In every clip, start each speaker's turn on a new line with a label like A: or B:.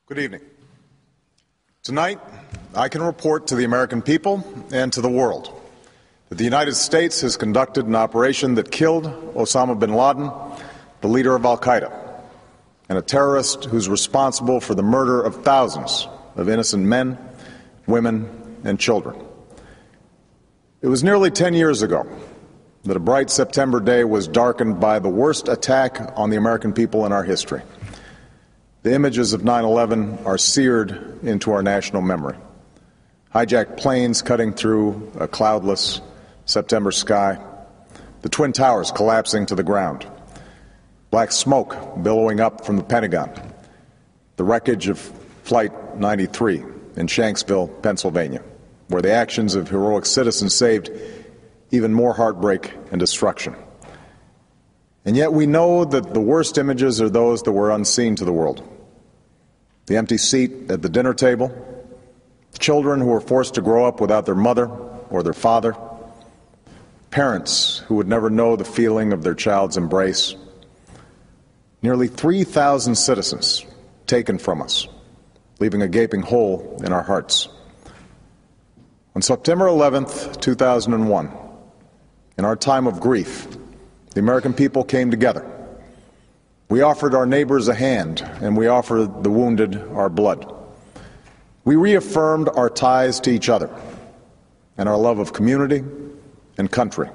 A: Good evening. Tonight, I can report to the American people and to the world that the United States has conducted an operation that killed Osama bin Laden, the leader of al-Qaeda, and a terrorist who's responsible for the murder of thousands of innocent men, women, and children. It was nearly 10 years ago that a bright September day was darkened by the worst attack on the American people in our history. The images of 9/11 are seared into our national memory. Hijacked planes cutting through a cloudless September sky, the Twin Towers collapsing to the ground, black smoke billowing up from the Pentagon, the wreckage of Flight 93 in Shanksville, Pennsylvania, where the actions of heroic citizens saved even more heartbreak and destruction. And yet we know that the worst images are those that were unseen to the world. The empty seat at the dinner table, children who were forced to grow up without their mother or their father, parents who would never know the feeling of their child's embrace, nearly 3,000 citizens taken from us, leaving a gaping hole in our hearts. On September 11th, 2001, in our time of grief, the American people came together. We offered our neighbors a hand, and we offered the wounded our blood. We reaffirmed our ties to each other and our love of community and country.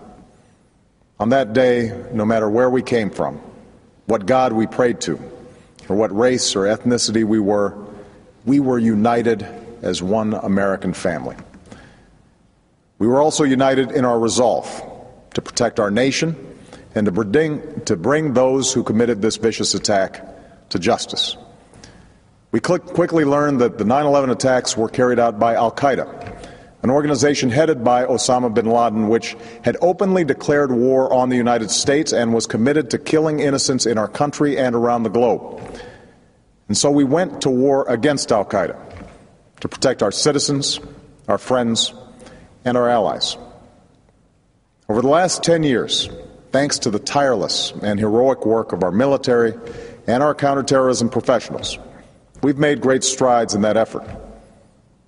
A: On that day, no matter where we came from, what God we prayed to, or what race or ethnicity we were united as one American family. We were also united in our resolve to protect our nation and to bring those who committed this vicious attack to justice. We quickly learned that the 9/11 attacks were carried out by al-Qaeda, an organization headed by Osama bin Laden, which had openly declared war on the United States and was committed to killing innocents in our country and around the globe. And so we went to war against al-Qaeda to protect our citizens, our friends, and our allies. Over the last 10 years, thanks to the tireless and heroic work of our military and our counterterrorism professionals, we've made great strides in that effort.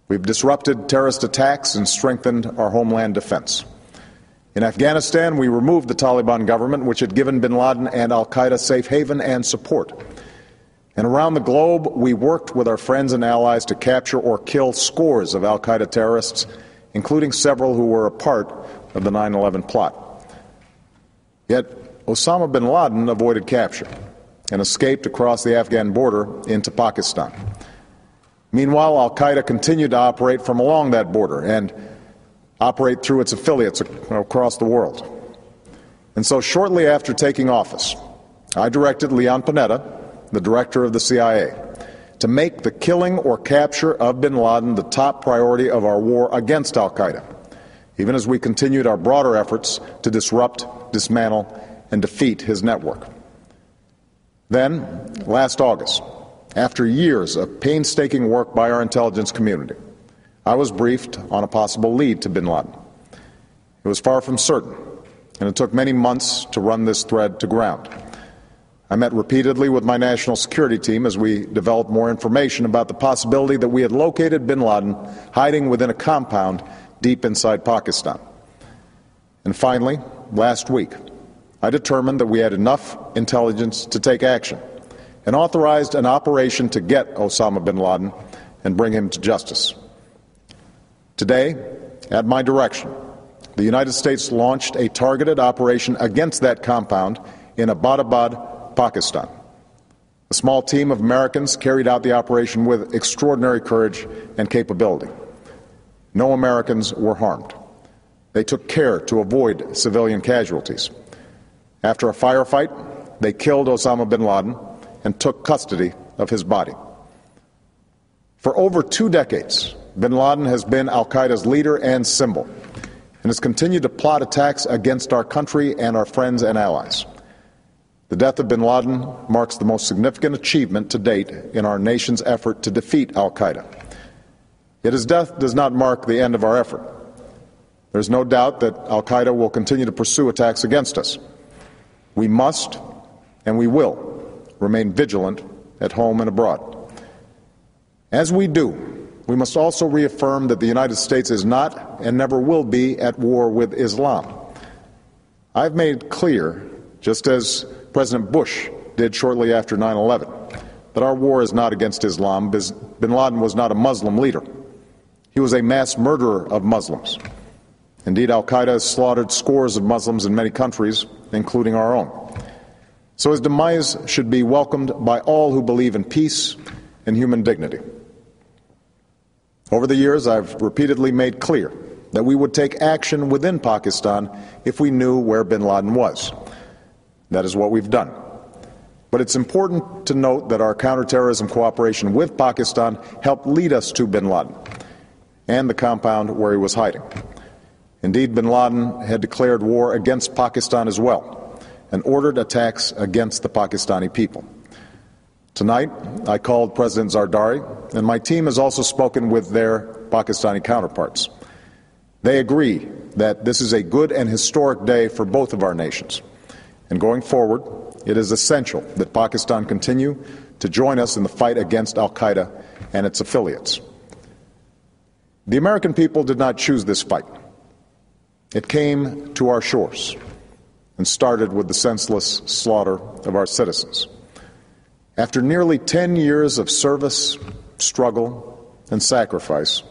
A: We've disrupted terrorist attacks and strengthened our homeland defense. In Afghanistan, we removed the Taliban government, which had given bin Laden and al-Qaeda safe haven and support. And around the globe, we worked with our friends and allies to capture or kill scores of al-Qaeda terrorists, including several who were a part of the 9/11 plot. Yet Osama bin Laden avoided capture and escaped across the Afghan border into Pakistan. Meanwhile, al-Qaeda continued to operate from along that border and operate through its affiliates across the world. And so shortly after taking office, I directed Leon Panetta, the director of the CIA, to make the killing or capture of bin Laden the top priority of our war against al-Qaeda, even as we continued our broader efforts to disrupt, dismantle, and defeat his network. Then, last August, after years of painstaking work by our intelligence community, I was briefed on a possible lead to bin Laden. It was far from certain, and it took many months to run this thread to ground. I met repeatedly with my national security team as we developed more information about the possibility that we had located bin Laden hiding within a compound deep inside Pakistan. And finally, last week, I determined that we had enough intelligence to take action and authorized an operation to get Osama bin Laden and bring him to justice. Today, at my direction, the United States launched a targeted operation against that compound in Abbottabad, Pakistan. A small team of Americans carried out the operation with extraordinary courage and capability. No Americans were harmed. They took care to avoid civilian casualties. After a firefight, they killed Osama bin Laden and took custody of his body. For over 2 decades, bin Laden has been al-Qaeda's leader and symbol, and has continued to plot attacks against our country and our friends and allies. The death of bin Laden marks the most significant achievement to date in our nation's effort to defeat al-Qaeda. Yet his death does not mark the end of our effort. There's no doubt that al-Qaeda will continue to pursue attacks against us. We must, and we will, remain vigilant at home and abroad. As we do, we must also reaffirm that the United States is not and never will be at war with Islam. I've made clear, just as President Bush did shortly after 9/11, that our war is not against Islam. Bin Laden was not a Muslim leader. He was a mass murderer of Muslims. Indeed, al-Qaeda has slaughtered scores of Muslims in many countries, including our own. So his demise should be welcomed by all who believe in peace and human dignity. Over the years, I've repeatedly made clear that we would take action within Pakistan if we knew where bin Laden was. That is what we've done. But it's important to note that our counterterrorism cooperation with Pakistan helped lead us to bin Laden and the compound where he was hiding. Indeed, bin Laden had declared war against Pakistan as well and ordered attacks against the Pakistani people. Tonight, I called President Zardari, and my team has also spoken with their Pakistani counterparts. They agree that this is a good and historic day for both of our nations. And going forward, it is essential that Pakistan continue to join us in the fight against al-Qaeda and its affiliates. The American people did not choose this fight. It came to our shores and started with the senseless slaughter of our citizens. After nearly 10 years of service, struggle, and sacrifice,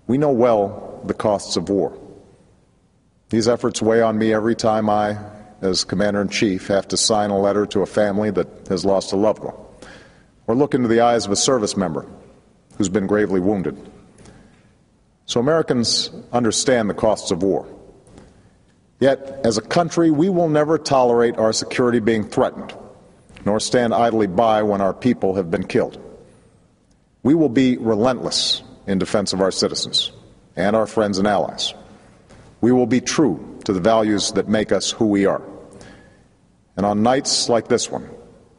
A: we know well the costs of war. These efforts weigh on me every time I, as Commander-in-Chief, have to sign a letter to a family that has lost a loved one, or look into the eyes of a service member who's been gravely wounded. So Americans understand the costs of war. Yet, as a country, we will never tolerate our security being threatened, nor stand idly by when our people have been killed. We will be relentless in defense of our citizens and our friends and allies. We will be true to the values that make us who we are. And on nights like this one,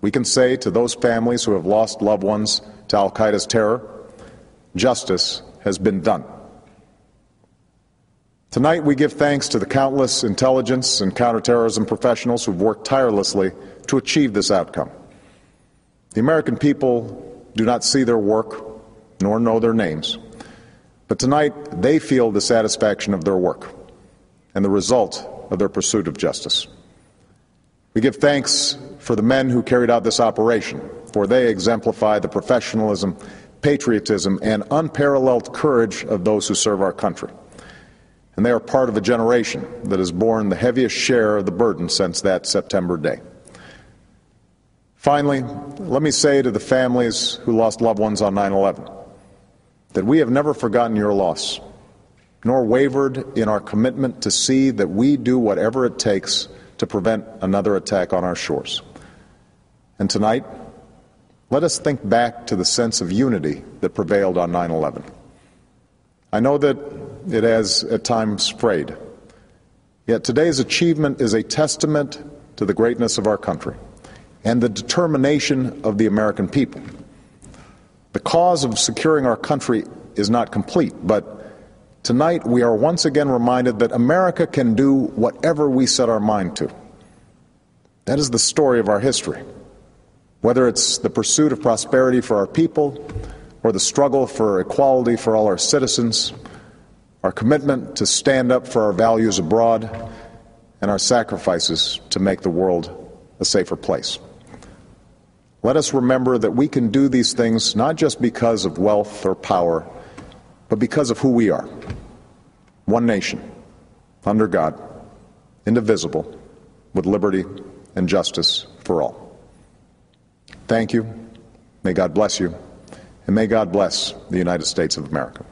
A: we can say to those families who have lost loved ones to al-Qaeda's terror, justice has been done. Tonight, we give thanks to the countless intelligence and counterterrorism professionals who've worked tirelessly to achieve this outcome. The American people do not see their work nor know their names, but tonight they feel the satisfaction of their work and the result of their pursuit of justice. We give thanks for the men who carried out this operation, for they exemplify the professionalism, patriotism, and unparalleled courage of those who serve our country. And they are part of a generation that has borne the heaviest share of the burden since that September day. Finally, let me say to the families who lost loved ones on 9/11 that we have never forgotten your loss, nor wavered in our commitment to see that we do whatever it takes to prevent another attack on our shores. And tonight, let us think back to the sense of unity that prevailed on 9/11. I know that it has at times frayed, yet today's achievement is a testament to the greatness of our country and the determination of the American people. The cause of securing our country is not complete, but tonight we are once again reminded that America can do whatever we set our mind to. That is the story of our history. Whether it's the pursuit of prosperity for our people or the struggle for equality for all our citizens, our commitment to stand up for our values abroad, and our sacrifices to make the world a safer place. Let us remember that we can do these things not just because of wealth or power, but because of who we are. One nation, under God, indivisible, with liberty and justice for all. Thank you. May God bless you. And may God bless the United States of America.